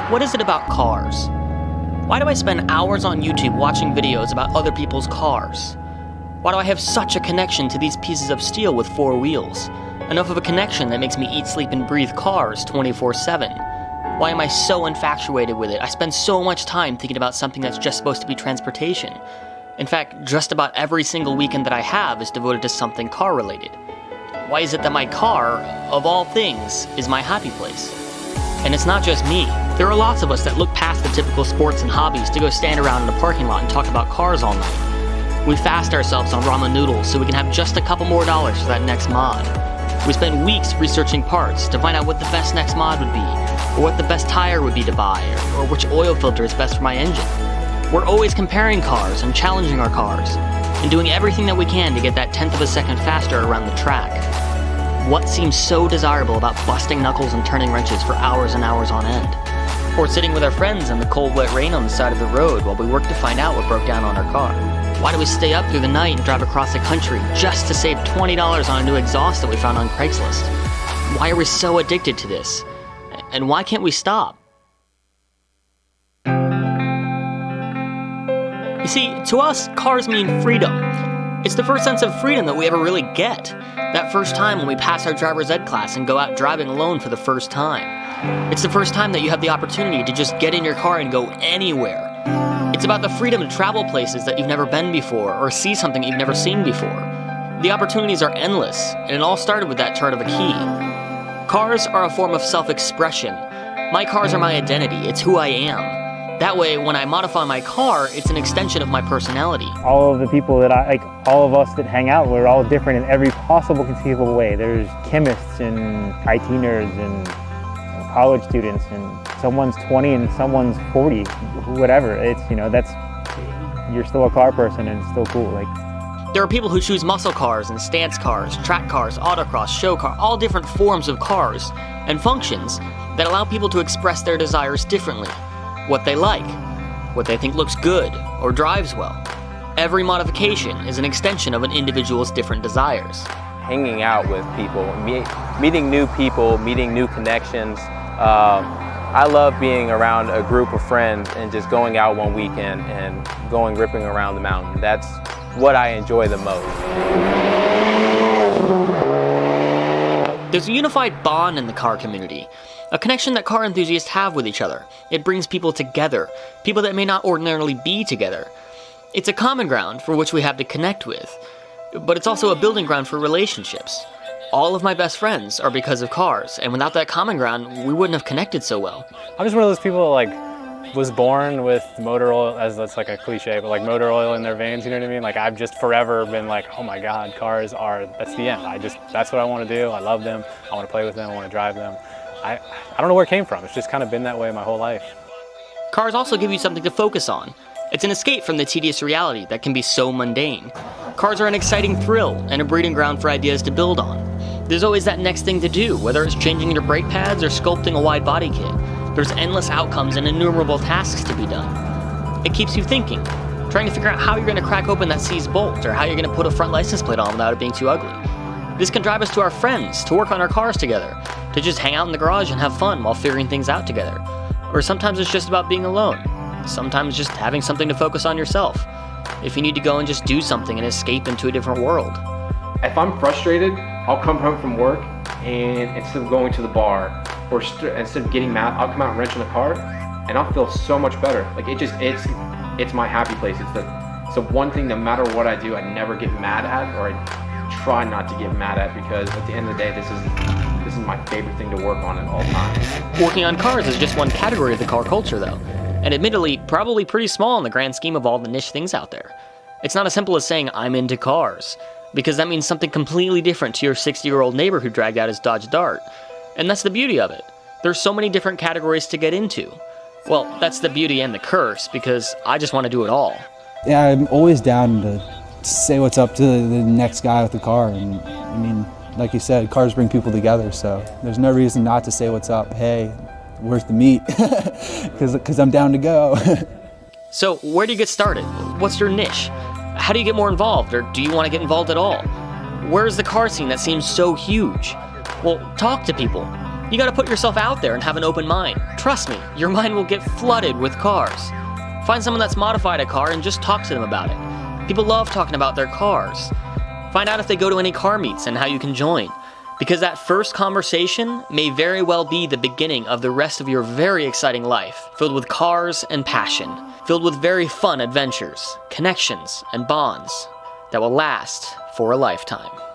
What is it about cars? Why do I spend hours on YouTube watching videos about other people's cars? Why do I have such a connection to these pieces of steel with 4 wheels? Enough of a connection that makes me eat, sleep, and breathe cars 24/7. Why am I so infatuated with it? I spend so much time thinking about something that's just supposed to be transportation. In fact, just about every single weekend that I have is devoted to something car-related. Why is it that my car, of all things, is my happy place? And it's not just me. There are lots of us that look past the typical sports and hobbies to go stand around in a parking lot and talk about cars all night. We fast ourselves on ramen noodles so we can have just a couple more dollars for that next mod. We spend weeks researching parts to find out what the best next mod would be, or what the best tire would be to buy, or which oil filter is best for my engine. We're always comparing cars and challenging our cars, and doing everything that we can to get that 1/10 of a second faster around the track. What seems so desirable about busting knuckles and turning wrenches for hours and hours on end? Or sitting with our friends in the cold, wet rain on the side of the road while we work to find out what broke down on our car? Why do we stay up through the night and drive across the country just to save $20 on a new exhaust that we found on Craigslist? Why are we so addicted to this? And why can't we stop? You see, to us, cars mean freedom. It's the first sense of freedom that we ever really get. That first time when we pass our driver's ed class and go out driving alone for the first time. It's the first time that you have the opportunity to just get in your car and go anywhere. It's about the freedom to travel places that you've never been before or see something you've never seen before. The opportunities are endless, and it all started with that turn of a key. Cars are a form of self-expression. My cars are my identity. It's who I am. That way, when I modify my car, it's an extension of my personality. All of the people that all of us that hang out, we're all different in every possible conceivable way. There's chemists and IT nerds and college students, and someone's 20 and someone's 40, whatever. It's, you're still a car person and it's still cool. There are people who choose muscle cars and stance cars, track cars, autocross, show car, all different forms of cars and functions that allow people to express their desires differently. What they like, what they think looks good or drives well. Every modification is an extension of an individual's different desires. Hanging out with people, meeting new people, meeting new connections. I love being around a group of friends and just going out one weekend and going ripping around the mountain. That's what I enjoy the most. There's a unified bond in the car community, a connection that car enthusiasts have with each other. It brings people together, people that may not ordinarily be together. It's a common ground for which we have to connect with, but it's also a building ground for relationships. All of my best friends are because of cars, and without that common ground, we wouldn't have connected so well. I'm just one of those people was born with motor oil, as that's like a cliche, but motor oil in their veins, you know what I mean? I've just forever been oh my God, cars that's the end. That's what I want to do. I love them. I want to play with them. I want to drive them. I don't know where it came from. It's just kind of been that way my whole life. Cars also give you something to focus on. It's an escape from the tedious reality that can be so mundane. Cars are an exciting thrill and a breeding ground for ideas to build on. There's always that next thing to do, whether it's changing your brake pads or sculpting a wide body kit. There's endless outcomes and innumerable tasks to be done. It keeps you thinking, trying to figure out how you're going to crack open that seized bolt or how you're going to put a front license plate on without it being too ugly. This can drive us to our friends, to work on our cars together, to just hang out in the garage and have fun while figuring things out together. Or sometimes it's just about being alone. Sometimes just having something to focus on yourself. If you need to go and just do something and escape into a different world. If I'm frustrated, I'll come home from work and instead of going to the bar or instead of getting mad, I'll come out and wrench on the car and I'll feel so much better. It's my happy place. It's the one thing, no matter what I do, I never get mad at, or I try not to get mad at, because at the end of the day, this is my favorite thing to work on at all times. Working on cars is just one category of the car culture though, and admittedly, probably pretty small in the grand scheme of all the niche things out there. It's not as simple as saying, I'm into cars, because that means something completely different to your 60-year-old neighbor who dragged out his Dodge Dart. And that's the beauty of it. There's so many different categories to get into. Well, that's the beauty and the curse, because I just want to do it all. Yeah, I'm always down to say what's up to the next guy with the car. And I mean, like you said, cars bring people together, so there's no reason not to say what's up. Hey, where's the meet? Because I'm down to go. So where do you get started? What's your niche? How do you get more involved, or do you want to get involved at all? Where's the car scene that seems so huge? Well, talk to people. You gotta put yourself out there and have an open mind. Trust me, your mind will get flooded with cars. Find someone that's modified a car and just talk to them about it. People love talking about their cars. Find out if they go to any car meets and how you can join. Because that first conversation may very well be the beginning of the rest of your very exciting life, filled with cars and passion, filled with very fun adventures, connections, and bonds that will last for a lifetime.